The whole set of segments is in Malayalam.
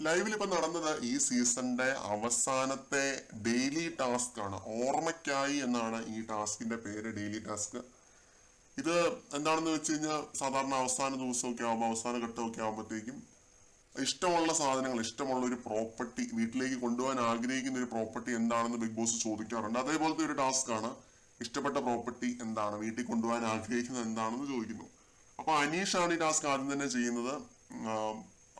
ലൈവിൽ ഇപ്പൊ നടന്നത് ഈ സീസണിന്റെ അവസാനത്തെ ഡെയിലി ടാസ്ക് ആണ്. ഓർമ്മയ്ക്കായി എന്നാണ് ഈ ടാസ്കിന്റെ പേര്, ഡെയിലി ടാസ്ക്. ഇത് എന്താണെന്ന് വെച്ച് കഴിഞ്ഞാൽ സാധാരണ അവസാന ദിവസമൊക്കെ ആകുമ്പോൾ, അവസാന ഘട്ടമൊക്കെ ആകുമ്പോഴത്തേക്കും ഇഷ്ടമുള്ള സാധനങ്ങൾ, ഇഷ്ടമുള്ള ഒരു പ്രോപ്പർട്ടി, വീട്ടിലേക്ക് കൊണ്ടുപോകാൻ ആഗ്രഹിക്കുന്ന ഒരു പ്രോപ്പർട്ടി എന്താണെന്ന് ബിഗ് ബോസ് ചോദിക്കാറുണ്ട്. അതേപോലത്തെ ഒരു ടാസ്ക് ആണ്. ഇഷ്ടപ്പെട്ട പ്രോപ്പർട്ടി എന്താണ്, വീട്ടിൽ കൊണ്ടുപോകാൻ ആഗ്രഹിക്കുന്നത് എന്താണെന്ന് ചോദിക്കുന്നു. അപ്പൊ അനീഷാണ് ഈ ടാസ്ക് ആദ്യം തന്നെ ചെയ്യുന്നത്.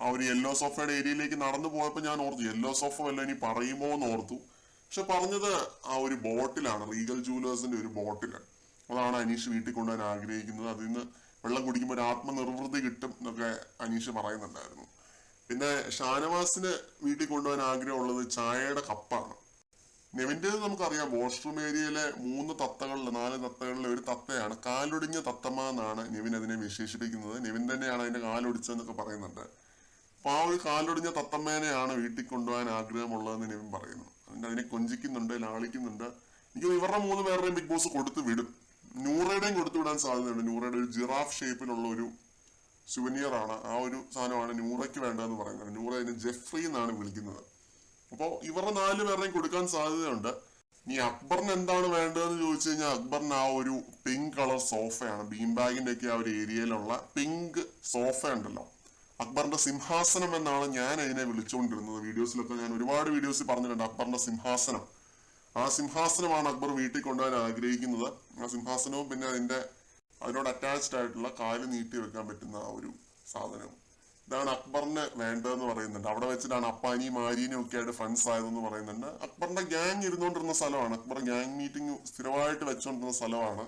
ആ ഒരു യെല്ലോ സോഫയുടെ ഏരിയയിലേക്ക് നടന്നു പോയപ്പോൾ ഞാൻ ഓർത്തു യെല്ലോ സോഫ വല്ല ഇനി പറയുമോ എന്ന് ഓർത്തു. പക്ഷെ പറഞ്ഞത് ആ ഒരു ബോട്ടിലാണ്, റീഗൽ ജൂവലേഴ്സിന്റെ ഒരു ബോട്ടില്. അതാണ് അനീഷ് വീട്ടിൽ കൊണ്ടുപോകാൻ ആഗ്രഹിക്കുന്നത്. അതിൽ നിന്ന് വെള്ളം കുടിക്കുമ്പോൾ ഒരു ആത്മനിർവൃതി കിട്ടും എന്നൊക്കെ അനീഷ് പറയുന്നുണ്ടായിരുന്നു. പിന്നെ ഷാനവാസിന് വീട്ടിൽ കൊണ്ടുപോകാൻ ആഗ്രഹമുള്ളത് ചായയുടെ കപ്പാണ്. നെവിൻ്റെത് നമുക്കറിയാം, വാഷ്റൂം ഏരിയയിലെ 4 തത്തകളിലെ ഒരു തത്തയാണ്. കാലൊടിഞ്ഞ തത്തമ്മ എന്നാണ് നെവിൻ അതിനെ വിശേഷിപ്പിക്കുന്നത്. നെവിൻ തന്നെയാണ് അതിന്റെ കാലൊടിച്ചതെന്നൊക്കെ പറയുന്നുണ്ട്. അപ്പൊ ആ ഒരു കാലൊടിഞ്ഞ തത്തമ്മേനെയാണ് വീട്ടിൽ കൊണ്ടുപോകാൻ ആഗ്രഹമുള്ളതെന്ന് നെവിൻ പറയുന്നു. അതിനെ കൊഞ്ചിക്കുന്നുണ്ട്, ലാളിക്കുന്നുണ്ട്. എനിക്ക് ഇവരുടെ 3 പേരുടെയും ബിഗ് ബോസ് കൊടുത്തു വിടും. നൂറയുടെയും കൊടുത്തു വിടാൻ സാധ്യതയുണ്ട്. നൂറയുടെ ഒരു ജിറാഫ് ഷേപ്പിലുള്ള ഒരു സുവനിയർ ആണ്, ആ ഒരു സാധനമാണ് നൂറയ്ക്ക് വേണ്ടതെന്ന് പറയുന്നത്. നൂറ അതിന് ജെഫ്രി എന്നാണ് വിളിക്കുന്നത്. അപ്പോൾ ഇവരുടെ 4 പേരുടെയും കൊടുക്കാൻ സാധ്യതയുണ്ട്. ഇനി അക്ബറിന് എന്താണ് വേണ്ടതെന്ന് ചോദിച്ചു കഴിഞ്ഞാൽ, അക്ബറിന് ആ ഒരു പിങ്ക് കളർ സോഫയാണ്. ബീം ബാഗിന്റെ ഒക്കെ ആ ഒരു ഏരിയയിലുള്ള പിങ്ക് സോഫ ഉണ്ടല്ലോ, അക്ബറിന്റെ സിംഹാസനം എന്നാണ് ഞാൻ അതിനെ വിളിച്ചുകൊണ്ടിരുന്നത്. വീഡിയോസിലൊക്കെ ഞാൻ ഒരുപാട് വീഡിയോസിൽ പറഞ്ഞിട്ടുണ്ട് അക്ബറിന്റെ സിംഹാസനം. ആ സിംഹാസനമാണ് അക്ബർ വീട്ടിൽ കൊണ്ടുപോകാൻ ആഗ്രഹിക്കുന്നത്. ആ സിംഹാസനവും പിന്നെ അതിനോട് അറ്റാച്ച്ഡ് ആയിട്ടുള്ള കാല് നീട്ടി വെക്കാൻ പറ്റുന്ന ആ ഒരു സാധനവും. ഇതാണ് അക്ബറിന് വേണ്ടതെന്ന് പറയുന്നുണ്ട്. അവിടെ വെച്ചിട്ടാണ് അപ്പാനിയും ആര്യനും ഒക്കെ ആയിട്ട് ഫ്രണ്ട്സ് ആയതെന്ന് പറയുന്നുണ്ട്. അക്ബറിന്റെ ഗ്യാങ് ഇരുന്നുകൊണ്ടിരുന്ന സ്ഥലമാണ്. അക്ബർ ഗ്യാങ് മീറ്റിംഗ് സ്ഥിരമായിട്ട് വെച്ചുകൊണ്ടിരുന്ന സ്ഥലമാണ്.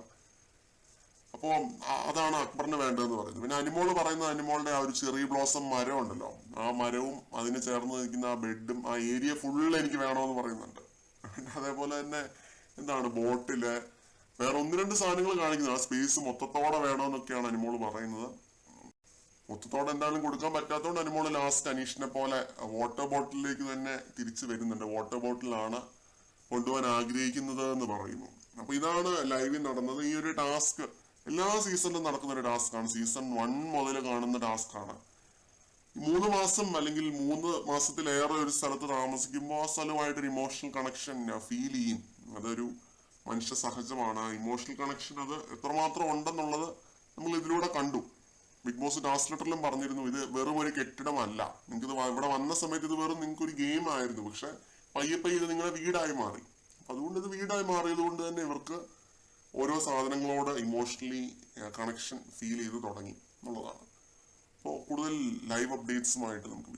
അപ്പോൾ അതാണ് അക്ബറിന് വേണ്ടതെന്ന് പറയുന്നത്. പിന്നെ അനിമോള് പറയുന്നത്, അനിമോളുടെ ആ ഒരു ചെറി ബ്ലോസം മരം ഉണ്ടല്ലോ, ആ മരവും അതിന് ചേർന്ന് നിൽക്കുന്ന ആ ബെഡും ആ ഏരിയ ഫുള്ള് എനിക്ക് വേണമെന്ന് പറയുന്നുണ്ട്. അതേപോലെ തന്നെ എന്താണ് ബോട്ടില് വേറെ 1-2 സാധനങ്ങൾ കാണിക്കുന്നത്. ആ സ്പേസ് മൊത്തത്തോടെ വേണമെന്നൊക്കെയാണ് അനിമോള് പറയുന്നത്. മൊത്തത്തോടെ എന്തായാലും കൊടുക്കാൻ പറ്റാത്തതുകൊണ്ട് അനിമോള് ലാസ്റ്റ് അനീഷിനെ പോലെ വാട്ടർ ബോട്ടിലേക്ക് തന്നെ തിരിച്ചു വരുന്നുണ്ട്. വാട്ടർ ബോട്ടിലാണ് കൊണ്ടുപോകാൻ ആഗ്രഹിക്കുന്നത് എന്ന് പറയുന്നു. അപ്പൊ ഇതാണ് ലൈവിൽ നടന്നത്. ഈ ഒരു ടാസ്ക് എല്ലാ സീസണിലും നടക്കുന്ന ഒരു ടാസ്ക് ആണ്. സീസൺ 1 മുതൽ കാണുന്ന ടാസ്ക് ആണ്. 3 മാസം അല്ലെങ്കിൽ 3 മാസത്തിലേറെ ഒരു സ്ഥലത്ത് താമസിക്കുമ്പോൾ ആ സ്ഥലമായിട്ടൊരു ഇമോഷണൽ കണക്ഷൻ ഫീൽ ചെയ്യും. അതൊരു മനുഷ്യ സഹജമാണ്. ഇമോഷണൽ കണക്ഷൻ അത് എത്രമാത്രം ഉണ്ടെന്നുള്ളത് നമ്മൾ ഇതിലൂടെ കണ്ടു. ബിഗ് ബോസ് ടാസ്ക് ലെറ്ററിലും പറഞ്ഞിരുന്നു, ഇത് വെറും ഒരു കെട്ടിടമല്ല. നിങ്ങൾക്ക് ഇവിടെ വന്ന സമയത്ത് ഇത് വെറും നിങ്ങൾക്ക് ഒരു ഗെയിം ആയിരുന്നു. പക്ഷെ പയ്യെ ഇത് നിങ്ങളുടെ വീടായി മാറി. അപ്പൊ അതുകൊണ്ട് ഇത് വീടായി മാറിയത് കൊണ്ട് തന്നെ ഇവർക്ക് ഓരോ സാധനങ്ങളോട് ഇമോഷണലി കണക്ഷൻ ഫീൽ ചെയ്ത് തുടങ്ങി എന്നുള്ളതാണ്. അപ്പോൾ കൂടുതൽ ലൈവ് അപ്ഡേറ്റ്സുമായിട്ട് നമുക്ക്